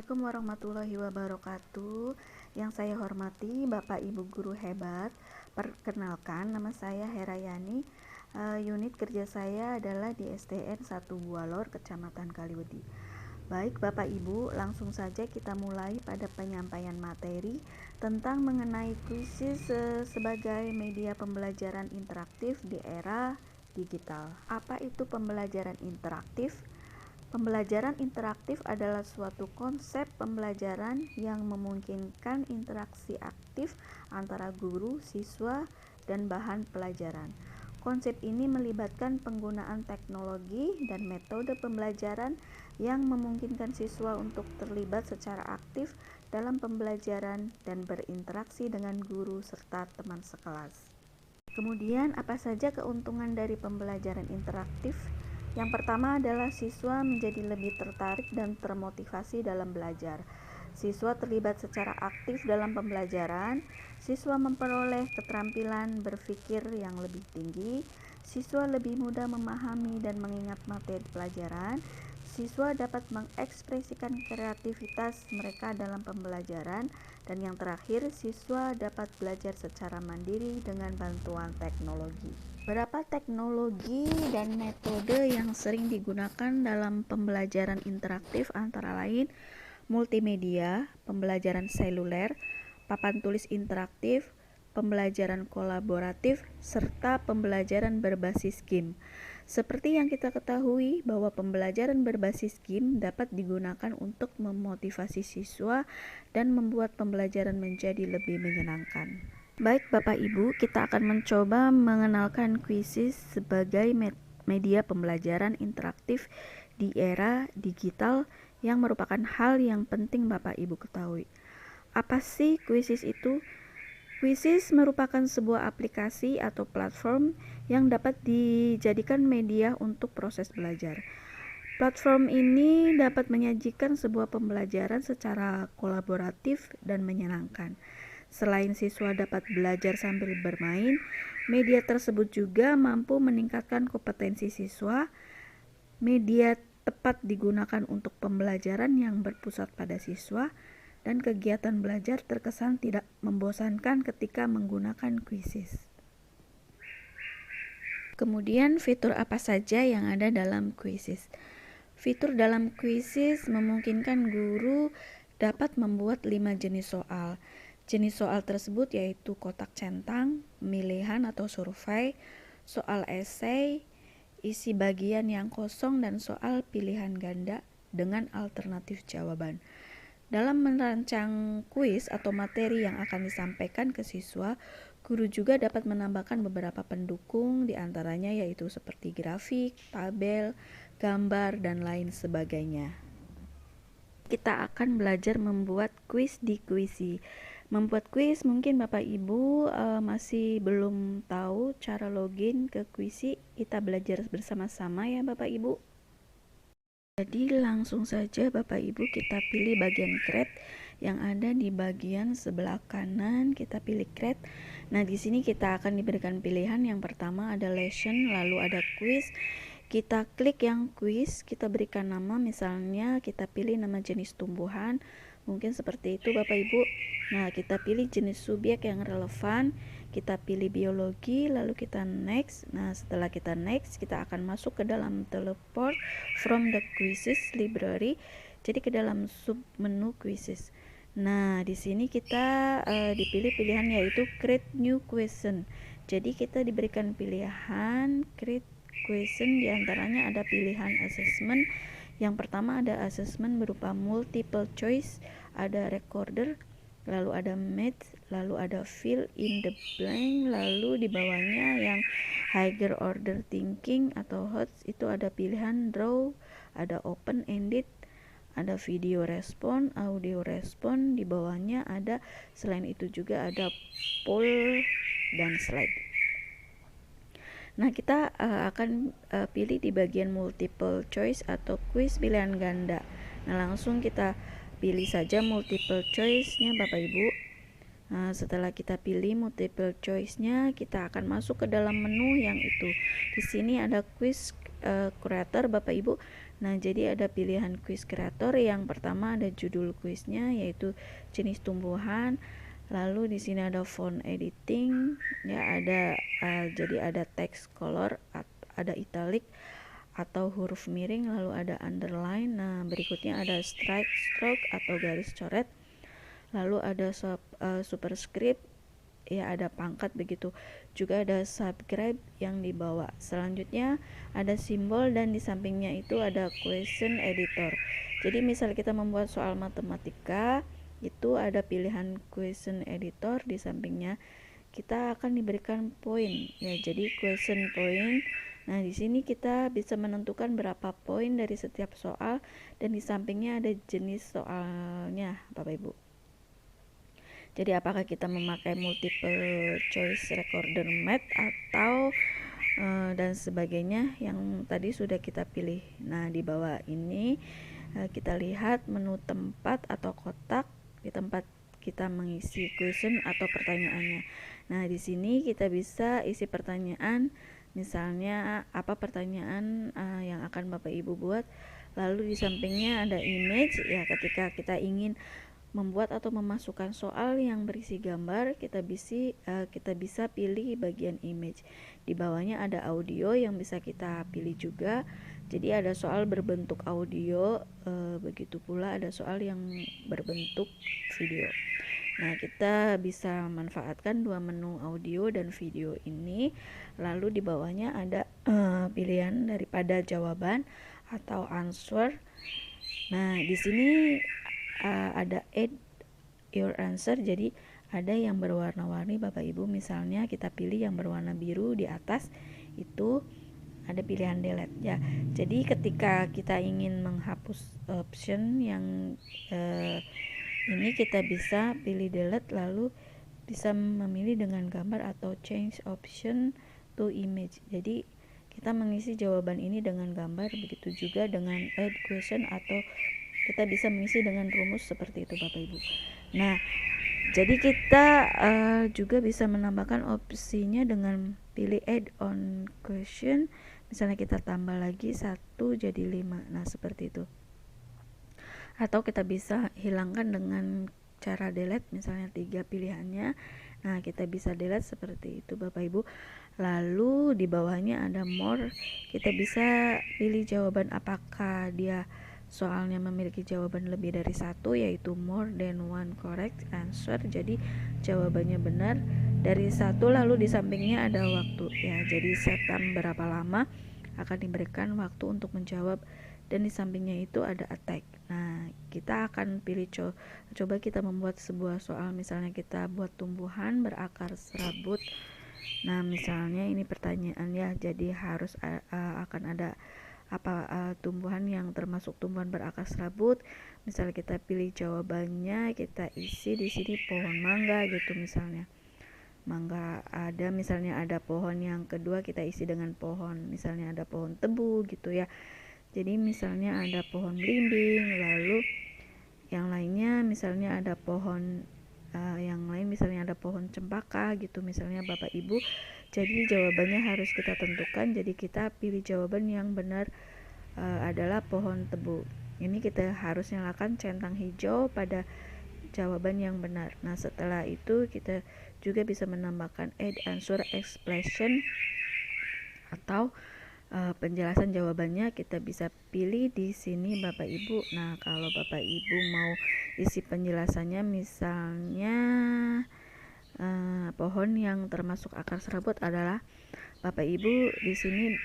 Assalamualaikum warahmatullahi wabarakatuh. Yang saya hormati Bapak Ibu guru hebat. Perkenalkan, nama saya Herayani. Unit kerja saya adalah di SDN 1 Bualor, Kecamatan Kaliwedi. Baik Bapak Ibu, langsung saja kita mulai pada penyampaian materi tentang mengenai kuisis sebagai media pembelajaran interaktif di era digital. Apa itu pembelajaran interaktif? Pembelajaran interaktif adalah suatu konsep pembelajaran yang memungkinkan interaksi aktif antara guru, siswa, dan bahan pelajaran. Konsep ini melibatkan penggunaan teknologi dan metode pembelajaran yang memungkinkan siswa untuk terlibat secara aktif dalam pembelajaran dan berinteraksi dengan guru serta teman sekelas. Kemudian, apa saja keuntungan dari pembelajaran interaktif? Yang pertama adalah siswa menjadi lebih tertarik dan termotivasi dalam belajar. Siswa terlibat secara aktif dalam pembelajaran, siswa memperoleh keterampilan berpikir yang lebih tinggi, siswa lebih mudah memahami dan mengingat materi pelajaran, siswa dapat mengekspresikan kreativitas mereka dalam pembelajaran, dan yang terakhir, siswa dapat belajar secara mandiri dengan bantuan teknologi. Berapa teknologi dan metode yang sering digunakan dalam pembelajaran interaktif antara lain multimedia, pembelajaran seluler, papan tulis interaktif, pembelajaran kolaboratif, serta pembelajaran berbasis game. Seperti yang kita ketahui bahwa pembelajaran berbasis game dapat digunakan untuk memotivasi siswa dan membuat pembelajaran menjadi lebih menyenangkan. Baik Bapak Ibu, kita akan mencoba mengenalkan kuisis sebagai media pembelajaran interaktif di era digital yang merupakan hal yang penting Bapak Ibu ketahui. Apa sih kuisis itu? Kuisis merupakan sebuah aplikasi atau platform yang dapat dijadikan media untuk proses belajar. Platform ini dapat menyajikan sebuah pembelajaran secara kolaboratif dan menyenangkan. Selain siswa dapat belajar sambil bermain, media tersebut juga mampu meningkatkan kompetensi siswa. Media tepat digunakan untuk pembelajaran yang berpusat pada siswa, dan kegiatan belajar terkesan tidak membosankan ketika menggunakan kuisis. Kemudian, fitur apa saja yang ada dalam kuisis? Fitur dalam kuisis memungkinkan guru dapat membuat 5 jenis soal. Jenis soal tersebut yaitu kotak centang, pemilihan atau survei, soal esai, isi bagian yang kosong, dan soal pilihan ganda dengan alternatif jawaban. Dalam merancang kuis atau materi yang akan disampaikan ke siswa, guru juga dapat menambahkan beberapa pendukung, diantaranya yaitu seperti grafik, tabel, gambar, dan lain sebagainya. Kita akan belajar membuat kuis di Kuisi. Membuat kuis mungkin Bapak Ibu masih belum tahu cara login ke Kuisi. Kita belajar bersama-sama ya Bapak Ibu. Jadi langsung saja Bapak Ibu kita pilih bagian create yang ada di bagian sebelah kanan. Kita pilih create. Nah, di sini kita akan diberikan pilihan. Yang pertama ada lesson, lalu ada quiz. Kita klik yang quiz, kita berikan nama, misalnya kita pilih nama jenis tumbuhan, mungkin seperti itu Bapak Ibu. Nah, kita pilih jenis subjek yang relevan, kita pilih biologi, lalu kita next. Nah, setelah kita next, kita akan masuk ke dalam teleport from the quizzes library, jadi ke dalam sub menu quizzes. Nah, di sini kita dipilih pilihan yaitu create new question. Jadi kita diberikan pilihan create question, diantaranya ada pilihan assessment. Yang pertama ada assessment berupa multiple choice, ada recorder, lalu ada math, lalu ada fill in the blank, lalu di bawahnya yang higher order thinking atau HOTS itu ada pilihan draw, ada open ended, ada video respon, audio respon, di bawahnya ada, selain itu juga ada poll dan slide. Nah, kita akan pilih di bagian multiple choice atau quiz pilihan ganda. Nah, langsung kita pilih saja multiple choice-nya Bapak Ibu. Nah, setelah kita pilih multiple choice-nya, kita akan masuk ke dalam menu yang itu. Di sini ada quiz creator Bapak Ibu. Nah, jadi ada pilihan quiz kreator. Yang pertama ada judul kuisnya yaitu jenis tumbuhan. Lalu di sini ada font editing, ya ada jadi ada text color, ada italic atau huruf miring, lalu ada underline. Nah, berikutnya ada strike stroke atau garis coret. Lalu ada superscript, ya ada pangkat begitu. Juga ada subscribe yang dibawa. Selanjutnya ada simbol dan di sampingnya itu ada question editor. Jadi misal kita membuat soal matematika, itu ada pilihan question editor, di sampingnya kita akan diberikan poin. Ya, jadi question point. Nah, di sini kita bisa menentukan berapa poin dari setiap soal dan di sampingnya ada jenis soalnya, Bapak Ibu. Jadi apakah kita memakai multiple choice recorder method atau dan sebagainya yang tadi sudah kita pilih. Nah, di bawah ini kita lihat menu tempat atau kotak di tempat kita mengisi question atau pertanyaannya. Nah, di sini kita bisa isi pertanyaan, misalnya apa pertanyaan yang akan Bapak Ibu buat. Lalu di sampingnya ada image, ya ketika kita ingin membuat atau memasukkan soal yang berisi gambar, kita bisa pilih bagian image. Di bawahnya ada audio yang bisa kita pilih juga. Jadi ada soal berbentuk audio, begitu pula ada soal yang berbentuk video. Nah, kita bisa manfaatkan dua menu audio dan video ini. Lalu di bawahnya ada pilihan daripada jawaban atau answer. Nah, di sini ada add your answer, jadi ada yang berwarna-warni Bapak Ibu. Misalnya kita pilih yang berwarna biru di atas, itu ada pilihan delete ya. Jadi ketika kita ingin menghapus option yang ini, kita bisa pilih delete, lalu bisa memilih dengan gambar atau change option to image. Jadi kita mengisi jawaban ini dengan gambar, begitu juga dengan add question atau kita bisa mengisi dengan rumus seperti itu Bapak Ibu. Nah, jadi kita juga bisa menambahkan opsinya dengan pilih add on question. Misalnya kita tambah lagi 1 jadi 5. Nah, seperti itu. Atau kita bisa hilangkan dengan cara delete, misalnya 3 pilihannya. Nah, kita bisa delete seperti itu Bapak Ibu. Lalu di bawahnya ada more. Kita bisa pilih jawaban apakah dia soalnya memiliki jawaban lebih dari satu, yaitu more than one correct answer. Jadi jawabannya benar dari satu, lalu di sampingnya ada waktu ya. Jadi set time berapa lama akan diberikan waktu untuk menjawab, dan di sampingnya itu ada attack. Nah, kita akan pilih coba kita membuat sebuah soal, misalnya kita buat tumbuhan berakar serabut. Nah, misalnya ini pertanyaan ya, jadi harus akan ada tumbuhan yang termasuk tumbuhan berakar serabut. Misalnya kita pilih jawabannya, kita isi di sini pohon mangga gitu, misalnya mangga ada, misalnya ada pohon yang kedua kita isi dengan pohon, misalnya ada pohon tebu gitu ya. Jadi misalnya ada pohon belimbing, lalu yang lainnya misalnya ada pohon yang lain, misalnya ada pohon cempaka gitu misalnya Bapak Ibu. Jadi jawabannya harus kita tentukan, jadi kita pilih jawaban yang benar adalah pohon tebu. Ini kita harus nyalakan centang hijau pada jawaban yang benar. Nah, setelah itu kita juga bisa menambahkan add answer expression atau penjelasan jawabannya. Kita bisa pilih di sini Bapak Ibu. Nah, kalau Bapak Ibu mau isi penjelasannya, misalnya pohon yang termasuk akar serabut adalah, Bapak Ibu di sini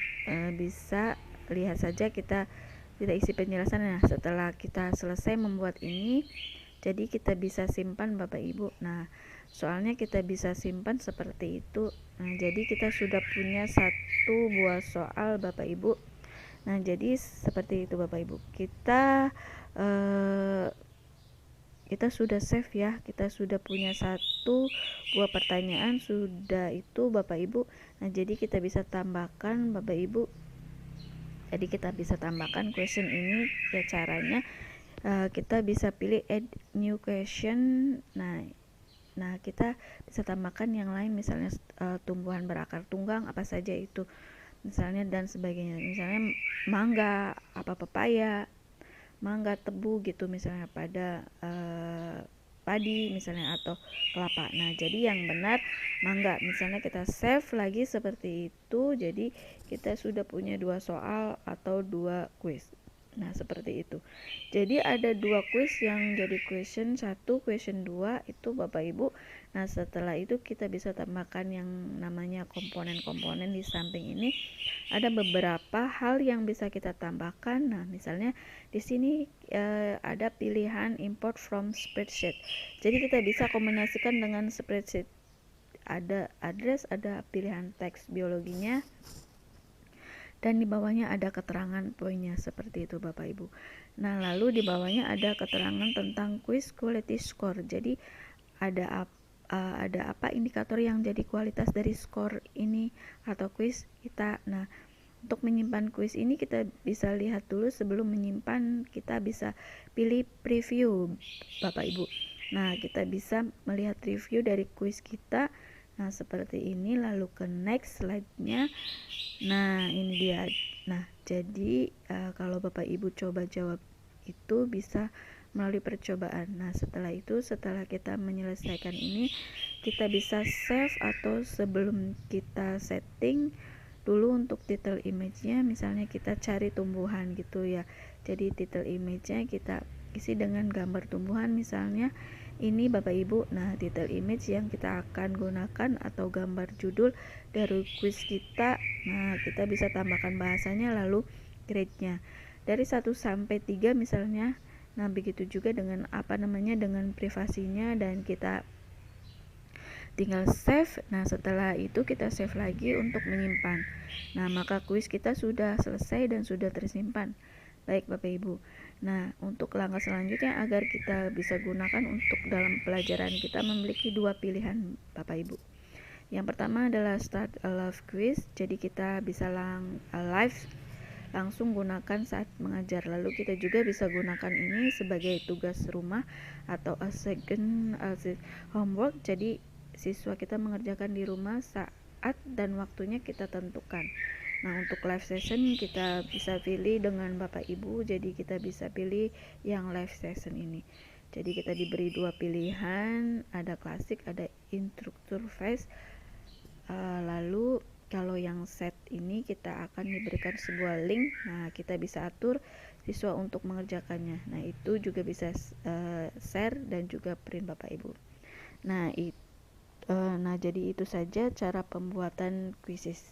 bisa lihat saja, kita isi penjelasannya. Setelah kita selesai membuat ini, jadi kita bisa simpan Bapak Ibu. Nah, soalnya kita bisa simpan seperti itu. Nah, jadi kita sudah punya satu buah soal Bapak Ibu. Nah, jadi seperti itu Bapak Ibu. Kita sudah save ya, kita sudah punya satu buah pertanyaan, sudah itu Bapak Ibu. Nah, jadi kita bisa tambahkan Bapak Ibu, jadi kita bisa tambahkan question ini ya. Caranya kita bisa pilih add new question. Nah, kita bisa tambahkan yang lain, misalnya tumbuhan berakar tunggang apa saja itu. misalnya dan sebagainya, misalnya mangga, apa pepaya, mangga, tebu gitu misalnya, pada padi misalnya atau kelapa. Nah, jadi yang benar mangga. Misalnya kita save lagi seperti itu, jadi kita sudah punya 2 soal atau 2 kuis. Nah, seperti itu. Jadi ada 2 kuis yang jadi question 1, question 2 itu Bapak Ibu. Nah, setelah itu kita bisa tambahkan yang namanya komponen-komponen di samping ini. Ada beberapa hal yang bisa kita tambahkan. Nah, misalnya di sini ada pilihan import from spreadsheet. Jadi kita bisa kombinasikan dengan spreadsheet. Ada address, ada pilihan teks biologinya, dan di bawahnya ada keterangan poinnya seperti itu Bapak Ibu. Nah, lalu di bawahnya ada keterangan tentang quiz quality score. Jadi ada apa indikator yang jadi kualitas dari skor ini atau quiz kita. Nah, untuk menyimpan quiz ini kita bisa lihat dulu. Sebelum menyimpan kita bisa pilih preview Bapak Ibu. Nah, kita bisa melihat review dari quiz kita. Nah, seperti ini. Lalu ke next slide-nya. Nah, ini dia. Nah, jadi kalau Bapak Ibu coba jawab itu bisa melalui percobaan. Nah, setelah itu, setelah kita menyelesaikan ini, kita bisa save, atau sebelum kita setting dulu untuk title image-nya, misalnya kita cari tumbuhan gitu ya. Jadi title image-nya kita isi dengan gambar tumbuhan, misalnya ini Bapak Ibu. Nah, title image yang kita akan gunakan atau gambar judul dari quiz kita. Nah, kita bisa tambahkan bahasanya, lalu grade-nya dari 1 sampai 3 misalnya. Nah, begitu juga dengan dengan privasinya, dan kita tinggal save. Nah, setelah itu kita save lagi untuk menyimpan. Nah, maka kuis kita sudah selesai dan sudah tersimpan. Baik Bapak Ibu. Nah, untuk langkah selanjutnya agar kita bisa gunakan untuk dalam pelajaran kita, memiliki 2 pilihan Bapak Ibu. Yang pertama adalah start a live quiz. Jadi kita bisa live langsung gunakan saat mengajar. Lalu kita juga bisa gunakan ini sebagai tugas rumah atau a second homework. Jadi siswa kita mengerjakan di rumah saat dan waktunya kita tentukan. Nah, untuk live session kita bisa pilih dengan Bapak Ibu. Jadi kita bisa pilih yang live session ini. Jadi kita diberi 2 pilihan, ada klasik, ada instruktur face. Lalu kalau yang set ini kita akan diberikan sebuah link. Nah, kita bisa atur siswa untuk mengerjakannya. Nah, itu juga bisa share dan juga print Bapak Ibu. Nah, jadi itu saja cara pembuatan kuisis.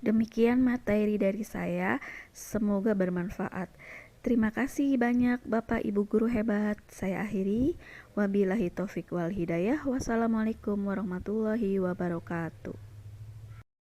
Demikian materi dari saya, semoga bermanfaat. Terima kasih banyak Bapak Ibu guru hebat. Saya akhiri. Wabillahi taufik wal hidayah. Wassalamualaikum warahmatullahi wabarakatuh.